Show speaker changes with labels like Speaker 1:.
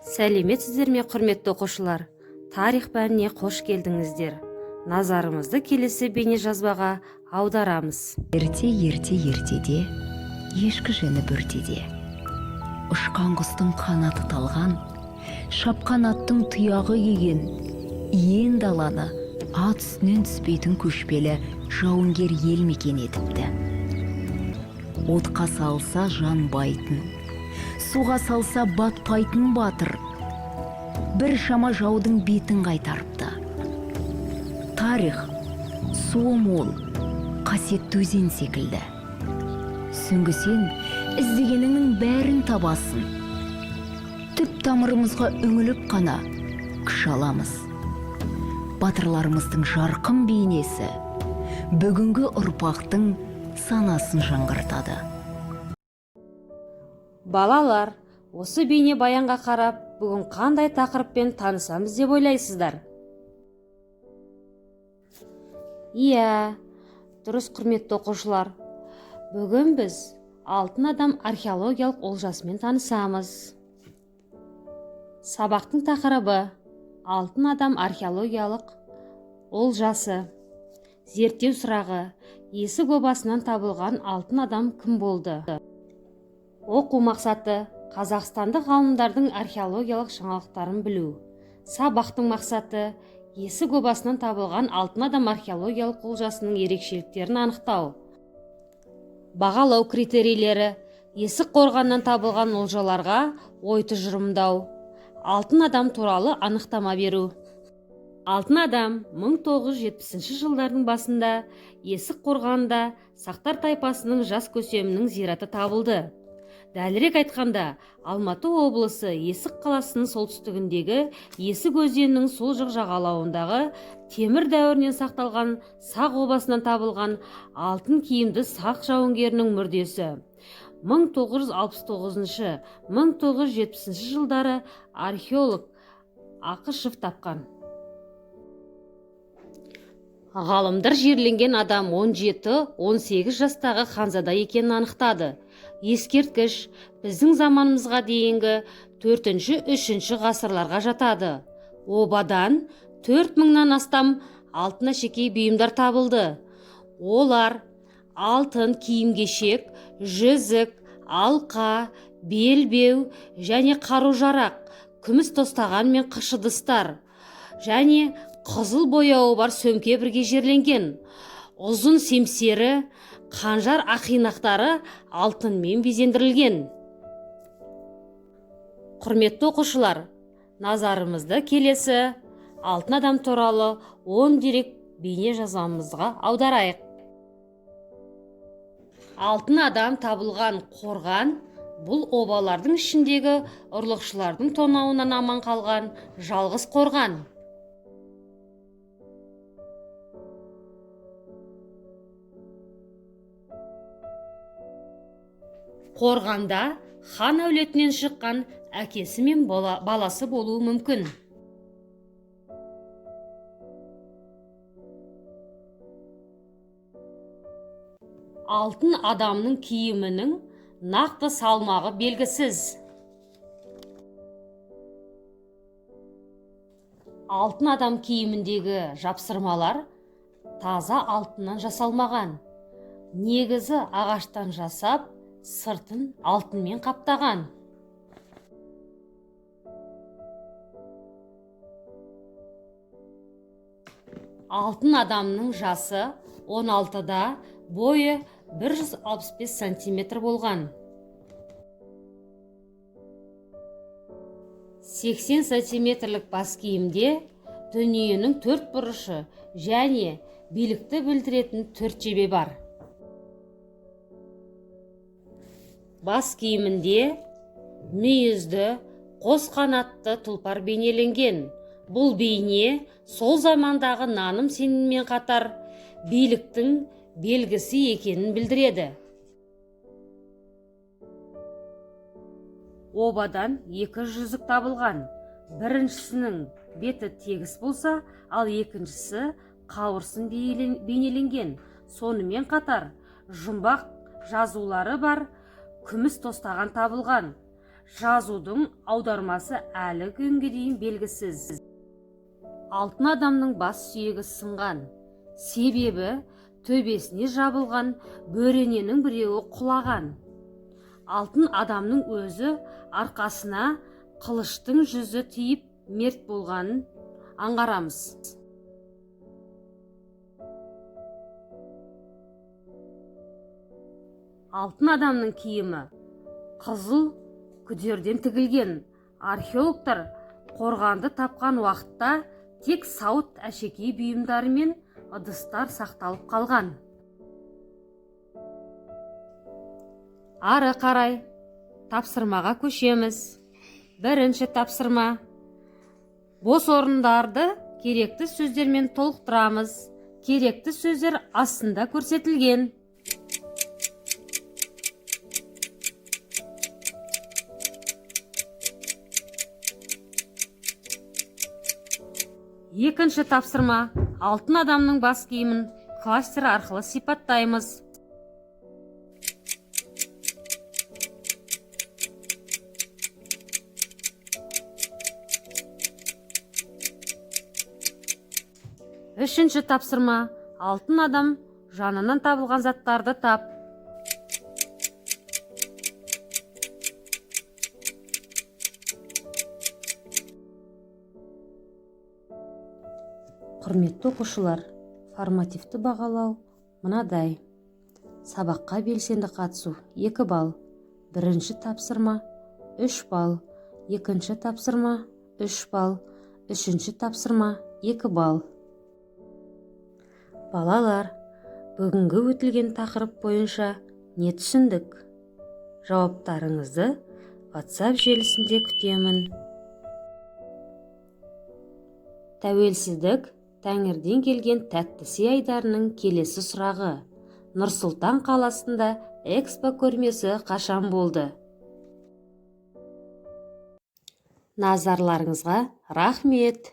Speaker 1: Сәлеметсіздер ме, құрметті оқушылар? Тарих пәніне қош келдіңіздер. Назарымызды келесі бейнежазбаға аударамыз.
Speaker 2: Ертеде, ешкі жені бүртеде. Ұшқан құстың қанаты талған, шапқан аттың тұяғы кеген, иен даланы ат үстінен түспейтін көшпелі жауынгер ел мекен етіпті. Отқа салса жанбайтын, суға салса батпайтын батыр, бір шама жаудың бетін қайтарыпты. Тарих суы мол, қасиетті өзен секілді. Сүңгісен іздегеніңнің бәрін табасын. Түп тамырымызға үңіліп қана күш аламыз. Батырларымыздың жарқын бейнесі бүгінгі ұрпақтың санасын жаңғыртады.
Speaker 1: Балалар, осы бейне баянға қарап, бүгін қандай тақырыппен танысамыз деп ойлайсыздар? Иә, дұрыс, құрметті оқушылар. Бүгін біз алтын адам археологиялық олжасымен танысамыз. Сабақтың тақырыбы алтын адам археологиялық олжасы. Зерттеу сұрағы: есік обасынан табылған алтын адам кім болды? Оқу мақсаты: қазақстандық ғалымдардың археологиялық жаңалықтарын білу. Сабақтың мақсаты: есік обасынан табылған алтын адам археологиялық олжасының ерекшеліктерін анықтау. Бағалау критерийлері: есік қорғаннан табылған олжаларға ой тұжырымдау. Алтын адам туралы анықтама беру. Алтын адам 1970 жылдардың басында есік қорғанында Сақтар тайпасының жас көсемінің зираты табылды. Дәлірек айтқанда, Алматы облысы Есік қаласының солтүстігіндегі Есік өзенінің сол жақ жағалауындағы темір дәуірінен сақталған Сақ обасынан табылған алтын киімді Сақ жауынгерінің мүрдесі. 1969-1970 жылдары археолог Ақышев тапқан. Ғалымдар жерленген адам 17-18 жастағы ханзада екенін анықтады. Ескерткіш біздің заманымызға дейінгі 4-3 ғасырларға жатады. Обадан 4000-нан астам алтын әшекей бұйымдар табылды. Олар алтын киім-кешек, жүзік, алқа, белбеу және қару-жарақ, күміс тостаған мен қыш ыдыстар және қызыл бояуы бар сөмке бірге жерленген. Ұзын семсері, қанжар ақинақтары алтынмен безендірілген. Құрметті оқушылар, назарымызды келесі алтын адам туралы 10 дерек бейне жазбамызға аударайық. Алтын адам табылған қорған бұл обалардың ішіндегі ұрлықшылардың тонауынан аман қалған жалғыз қорған. Қорғанда хан әулетінен шыққан әкесі мен баласы болуы мүмкін. Алтын адамның киімінің нақты салмағы белгісіз. Алтын адам киіміндегі жапсырмалар таза алтыннан жасалмаған. Негізі ағаштан жасап, сыртын алтынмен қаптаған. Алтын адамның жасы 16-да, бойы 165 сантиметр болған. 80 сантиметрлік бас киімде дүниенің 4 бұрышы және билікті білдіретін 4 жебе бар. Бас киімінде мүйізді, қос қанатты тұлпар бейнеленген. Бұл бейне сол замандағы наным сеніммен қатар биліктің белгісі екенін білдіреді. Обадан 2 жүзік табылған. Біріншісінің беті тегіс болса, ал екіншісі қауырсын бейнеленген. Сонымен қатар жұмбақ жазулары бар күміс тостаған табылған. жазудың аудармасы әлі күнге дейін белгісіз. Алтын адамның бас сүйегі сынған. Себебі төбесіне жабылған бөрененің біреуі құлаған. Алтын адамның өзі арқасына қылыштың жүзі тиіп мерт болғанын аңғарамыз. Алтын адамның киімі қызыл күдерден тігілген. Археологтар қорғанды тапқан уақытта тек сауыт әшекей бұйымдары мен ыдыстар сақталып қалған. Ары қарай тапсырмаға көшеміз. Бірінші тапсырма. Бос орындарды керекті сөздермен толықтырамыз. Керекті сөздер астында көрсетілген. Екінші тапсырма. Алтын адамның бас киімін кластер арқылы сипаттаймыз. Үшінші тапсырма. Алтын адам жанынан табылған заттарды тап. Құрметті оқушылар, формативті бағалау мынадай. Сабаққа белсенді қатысу 2 балл. Бірінші тапсырма 3 балл. Екінші тапсырма 3 балл. Үшінші тапсырма 2 балл. Балалар, бүгінгі өтілген тақырып бойынша не түсіндік? Жауаптарыңызды WhatsApp желісінде күтемін. Тәуелсіздік Тәңірден келген тәтті сый айдарының келесі сұрағы. Нұр-Сұлтан қаласында экспо көрмесі қашан болды? Назарларыңызға рахмет.